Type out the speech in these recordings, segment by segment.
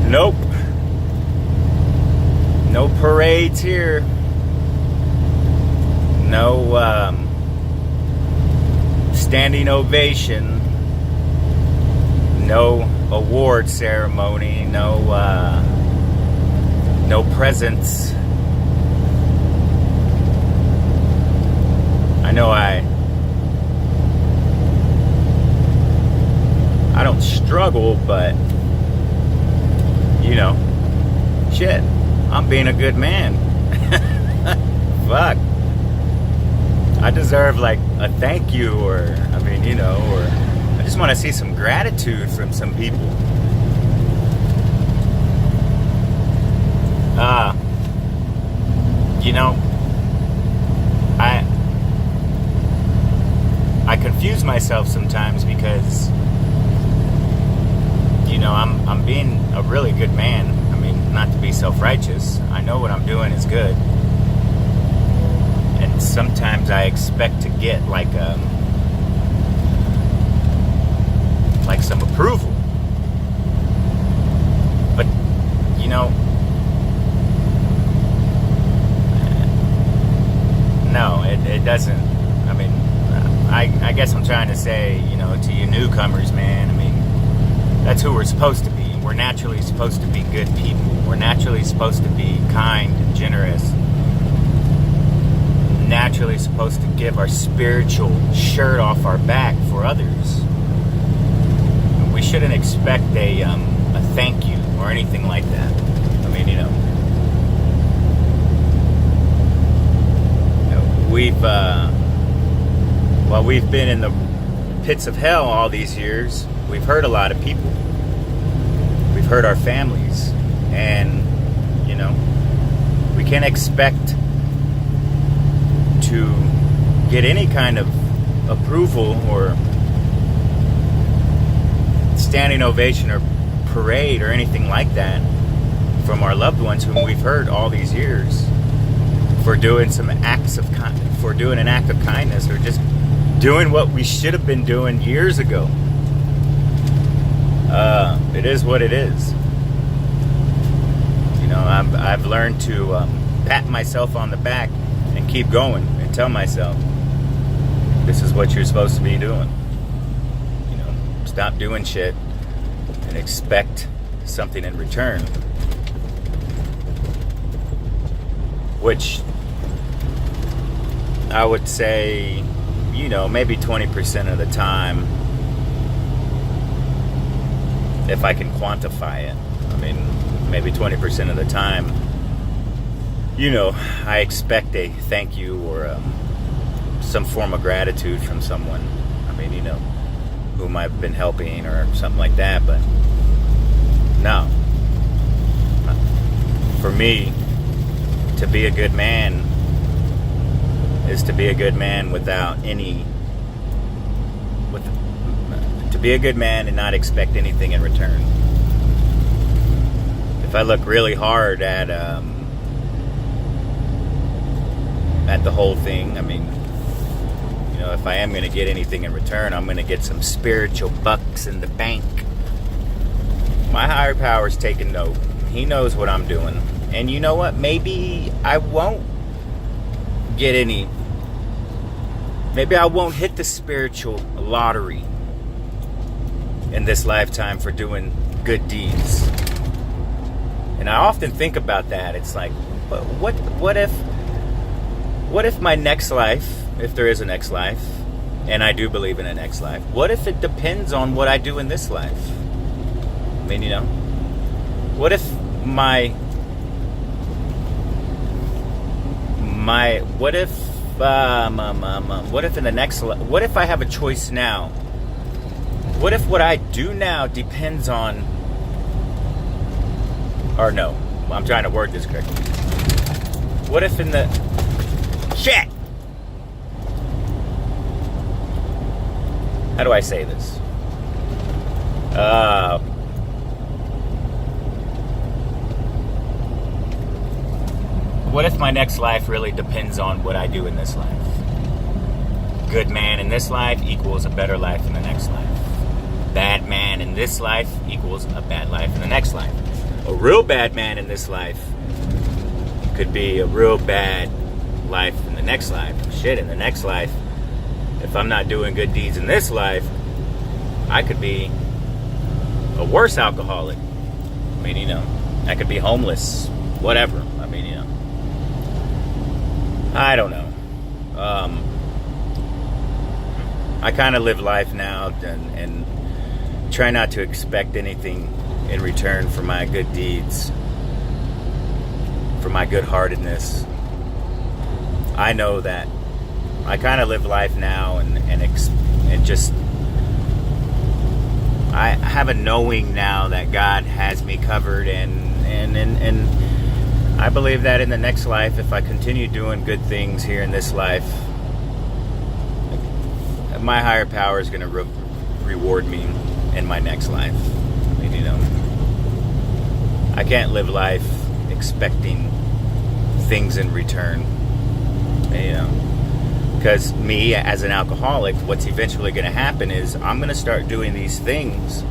Nope. No parades here. No standing ovation. No award ceremony. No presents. I know I don't struggle, but shit, I'm being a good man. Fuck. I deserve like a thank you, or or I just want to see some gratitude from some people. I confuse myself sometimes because I'm being a really good man. Not to be self-righteous. I know what I'm doing is good. And sometimes I expect to get like some approval. But no, it doesn't. I guess I'm trying to say, to you newcomers, man, that's who we're supposed to be. We're naturally supposed to be good people. We're naturally supposed to be kind and generous. Naturally supposed to give our spiritual shirt off our back for others. We shouldn't expect a thank you or anything like that. We've been in the pits of hell all these years. We've hurt a lot of people. We've hurt our families. And, we can't expect to get any kind of approval or standing ovation or parade or anything like that from our loved ones whom we've hurt all these years for doing an act of kindness, or just doing what we should have been doing years ago. It is what it is. I've learned to pat myself on the back and keep going and tell myself, this is what you're supposed to be doing. Stop doing shit and expect something in return. Which I would say, maybe 20% of the time, if I can quantify it. Maybe 20% of the time, I expect a thank you or some form of gratitude from someone. Whom I've been helping or something like that. But no. For me, to be a good man is to be a good man to be a good man and not expect anything in return. If I look really hard at the whole thing, if I am going to get anything in return, I'm going to get some spiritual bucks in the bank. My higher power's taking note. He knows what I'm doing. And you know what? Maybe I won't get any. Maybe I won't hit the spiritual lottery in this lifetime for doing good deeds. And I often think about that. It's like, what if my next life, if there is a next life, and I do believe in a next life, what if it depends on what I do in this life? What if what if in the next life, what if I have a choice now? What if what I do now depends on, or no, I'm trying to word this correctly. What if in the, shit! How do I say this? What if my next life really depends on what I do in this life? Good man in this life equals a better life in the next life. Bad man in this life equals equals a bad life in the next life. A real bad man in this life could be a real bad life in the next life. Shit, in the next life, if I'm not doing good deeds in this life, I could be a worse alcoholic. I mean, you know, I could be homeless, whatever. I mean, you know, I don't know. I kind of live life now and try not to expect anything in return for my good deeds, for my good-heartedness. I know that I kind of live life now and just I have a knowing now that God has me covered, and I believe that in the next life, if I continue doing good things here in this life, my higher power is going to reward me in my next life. I mean, you know, I can't live life expecting things in return, you know, because me as an alcoholic, what's eventually going to happen is I'm going to start doing these things,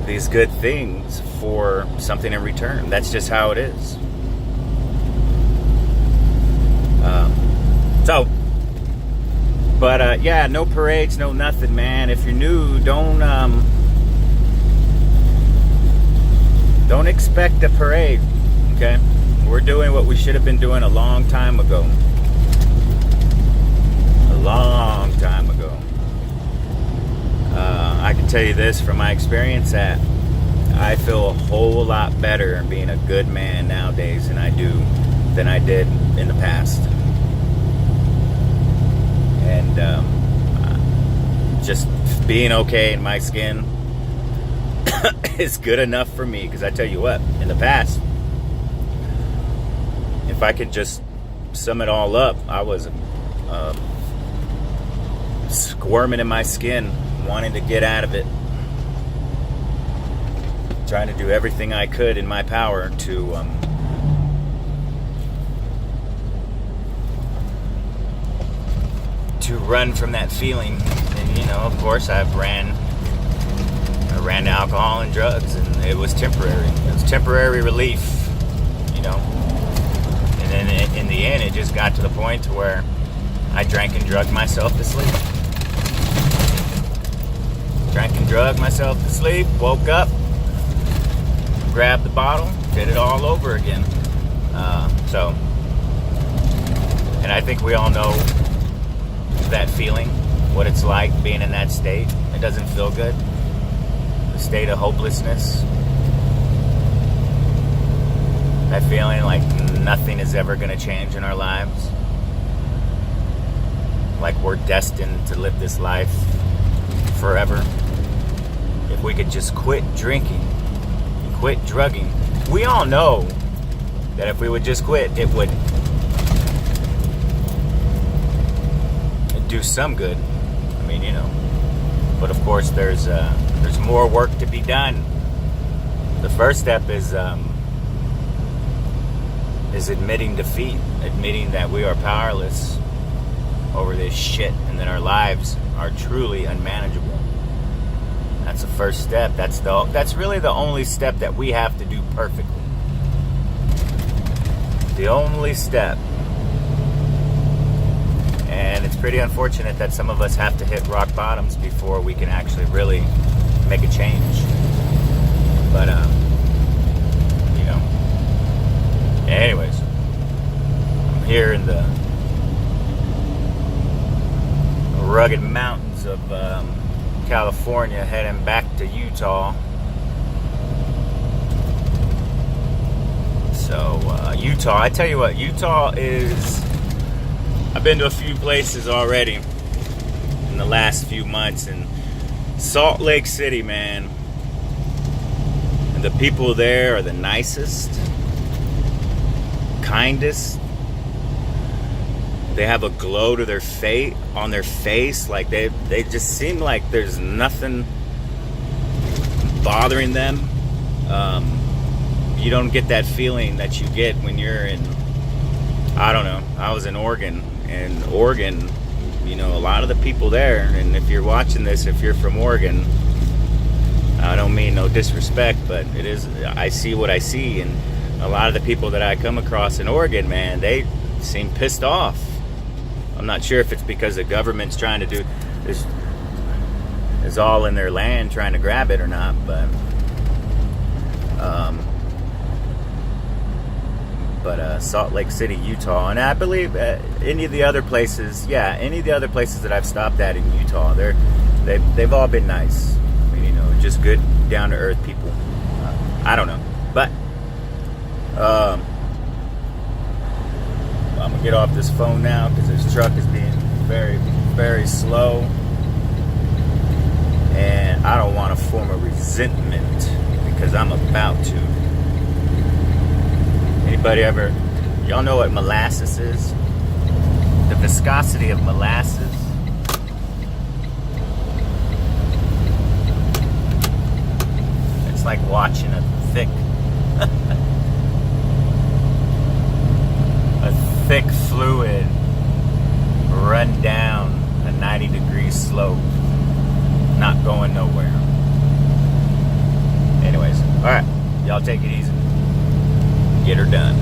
these good things, for something in return. That's just how it is. But yeah, no parades, no nothing, man. If you're new, don't expect a parade, okay? We're doing what we should have been doing a long time ago. A long time ago. I can tell you this from my experience, that I feel a whole lot better being a good man nowadays than I did in the past. And just being okay in my skin is good enough for me. Because I tell you what, in the past, if I could just sum it all up, I was squirming in my skin, wanting to get out of it, trying to do everything I could in my power to run from that feeling. And you know, of course, I ran to alcohol and drugs, and it was temporary. It was temporary relief, you know. And then in the end, it just got to the point to where I drank and drugged myself to sleep. Drank and drugged myself to sleep, woke up, grabbed the bottle, did it all over again. And I think we all know that feeling, what it's like being in that state. It doesn't feel good. The state of hopelessness. That feeling like nothing is ever going to change in our lives. Like we're destined to live this life forever. If we could just quit drinking, quit drugging. We all know that if we would just quit, it would do some good. I mean, you know. But of course, there's more work to be done. The first step is admitting defeat, admitting that we are powerless over this shit, and that our lives are truly unmanageable. That's the first step. That's really the only step that we have to do perfectly. The only step. And it's pretty unfortunate that some of us have to hit rock bottoms before we can actually really make a change. But, you know. Anyways, I'm here in the rugged mountains of California, heading back to Utah. So, Utah, I tell you what, Utah is... I've been to a few places already in the last few months, and Salt Lake City, man, and the people there are the nicest, kindest. They have a glow to their on their face, like they just seem like there's nothing bothering them. You don't get that feeling that you get when you're in, I don't know, I was in Oregon. And Oregon, you know, a lot of the people there, and if you're watching this, if you're from Oregon, no disrespect, but it is. I see what I see, and a lot of the people that I come across in Oregon, man, they seem pissed off. I'm not sure if it's because the government's trying to do this, is all in their land trying to grab it or not, but Salt Lake City, Utah, and I believe any of the other places, any of the other places that I've stopped at in Utah, they've all been nice. I mean, just good, down to earth people. I don't know, but I'm gonna get off this phone now because this truck is being very, very slow, and I don't want to form a resentment because I'm about to. Anybody ever? Y'all know what molasses is? The viscosity of molasses. It's like watching a thick thick fluid run down a 90-degree slope, not going nowhere. Anyways, all right, y'all take it easy. Get her done.